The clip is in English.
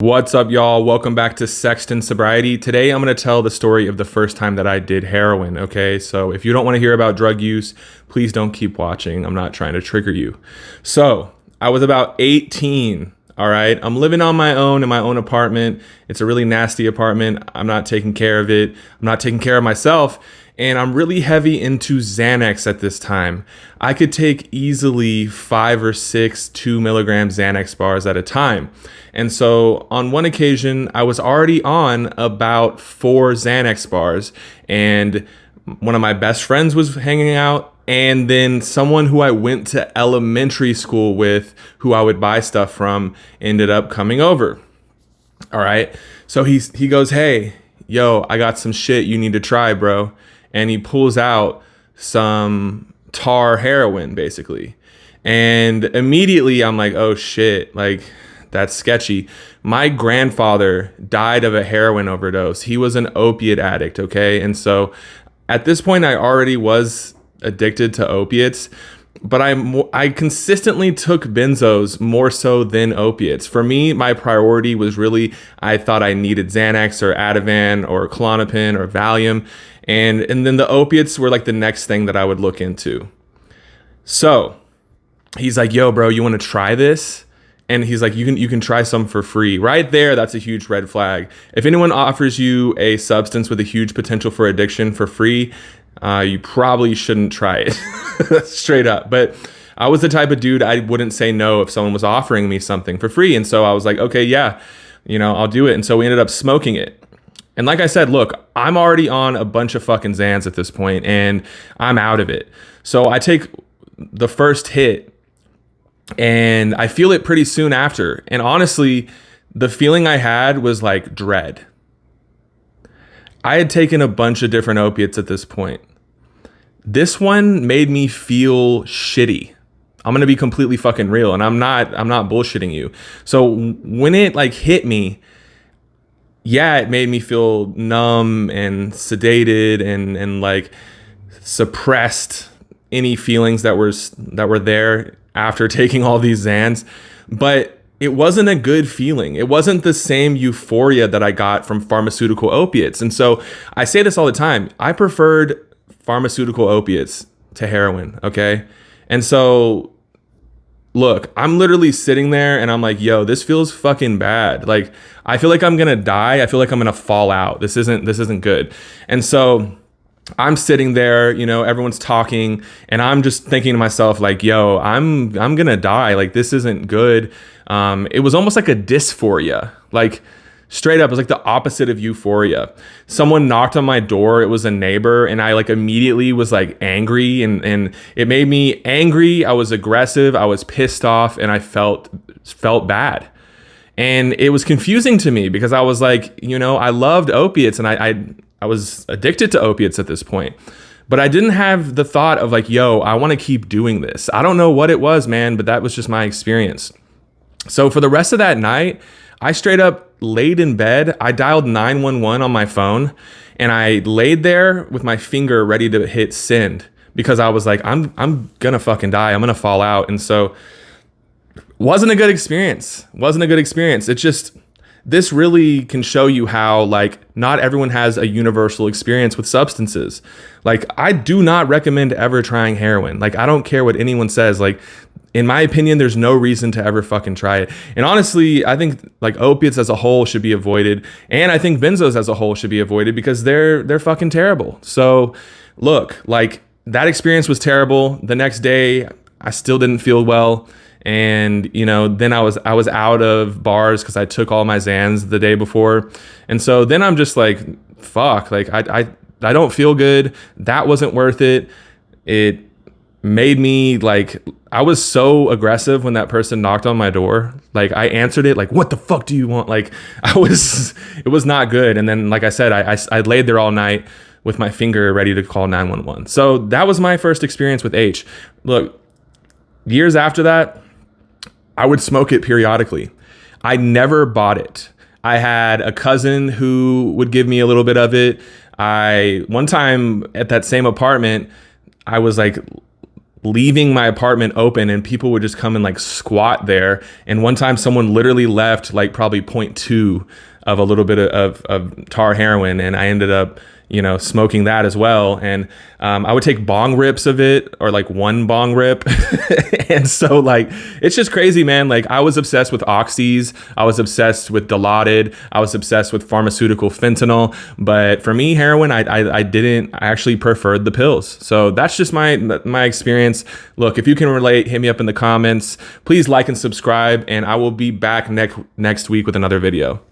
What's up, y'all? Welcome back to Sexton Sobriety. Today, I'm going to tell the story of the first time that I did heroin, okay? So if you don't want to hear about drug use, please don't keep watching. I'm not trying to trigger you. So I was about 18, all right? I'm living on my own in my own apartment. It's a really nasty apartment. I'm not taking care of it. I'm not taking care of myself. And I'm really heavy into Xanax at this time. I could take easily 5 or 6 2 milligram Xanax bars at a time. And so on one occasion, I was already on about 4 Xanax bars, and one of my best friends was hanging out, and then someone who I went to elementary school with, who I would buy stuff from, ended up coming over. All right. So he goes, "Hey, yo, I got some shit you need to try, bro." And he pulls out some tar heroin, basically. And immediately I'm like, oh shit, like that's sketchy. My grandfather died of a heroin overdose. He was an opiate addict, okay? And so at this point, I already was addicted to opiates, but I consistently took benzos more so than opiates. For me, my priority was really, I thought I needed Xanax or Ativan or Klonopin or Valium. And then the opiates were like the next thing that I would look into. So he's like, "Yo, bro, you want to try this?" And he's like, you can try some for free. Right there, that's a huge red flag. If anyone offers you a substance with a huge potential for addiction for free, you probably shouldn't try it. Straight up. But I was the type of dude, I wouldn't say no if someone was offering me something for free. And so I was like, okay, yeah, I'll do it. And so we ended up smoking it. And like I said, look, I'm already on a bunch of fucking Xans at this point, and I'm out of it. So I take the first hit, and I feel it pretty soon after. And honestly, the feeling I had was like dread. I had taken a bunch of different opiates at this point. This one made me feel shitty. I'm going to be completely fucking real, and I'm not bullshitting you. So when it like hit me, yeah, it made me feel numb and sedated and like suppressed any feelings that were there after taking all these Xans. But it wasn't a good feeling. It wasn't the same euphoria that I got from pharmaceutical opiates. And so I say this all the time. I preferred pharmaceutical opiates to heroin, okay? And so look, I'm literally sitting there and I'm like, yo, this feels fucking bad. Like, I feel like I'm gonna die. I feel like I'm gonna fall out. This isn't good. And so I'm sitting there, everyone's talking, and I'm just thinking to myself, like, yo, I'm gonna die. Like, this isn't good. It was almost like a dysphoria. Like, straight up, it was like the opposite of euphoria. Someone knocked on my door. It was a neighbor, and I like immediately was like angry, and it made me angry. I was aggressive. I was pissed off, and I felt bad. And it was confusing to me because I was like, I loved opiates, and I was addicted to opiates at this point. But I didn't have the thought of like, yo, I want to keep doing this. I don't know what it was, man, but that was just my experience. So for the rest of that night, I straight up laid in bed. I dialed 911 on my phone, and I laid there with my finger ready to hit send because I was like, I'm gonna fucking die. I'm gonna fall out. And so wasn't a good experience. It just, this really can show you how like not everyone has a universal experience with substances. Like, I do not recommend ever trying heroin. Like, I don't care what anyone says. Like, in my opinion, there's no reason to ever fucking try it. And honestly, I think like opiates as a whole should be avoided. And I think benzos as a whole should be avoided because they're fucking terrible. So look, like that experience was terrible. The next day, I still didn't feel well. And, then I was out of bars because I took all my Xans the day before. And so then I'm just like, fuck, like I don't feel good. That wasn't worth it. It made me like, I was so aggressive when that person knocked on my door. Like, I answered it like, what the fuck do you want? Like, it was not good. And then, like I said, I laid there all night with my finger ready to call 911. So that was my first experience with H. Look, years after that, I would smoke it periodically. I never bought it. I had a cousin who would give me a little bit of it. One time at that same apartment, I was like leaving my apartment open, and people would just come and like squat there. And one time someone literally left like probably point 0.2 of a little bit of tar heroin, and I ended up, you know, smoking that as well. And I would take bong rips of it, or like one bong rip. And so like, it's just crazy, man. Like, I was obsessed with oxys. I was obsessed with Dilaudid. I was obsessed with pharmaceutical fentanyl. But for me, heroin, I didn't. I actually preferred the pills. So that's just my experience. Look, if you can relate, hit me up in the comments. Please like and subscribe, and I will be back next week with another video.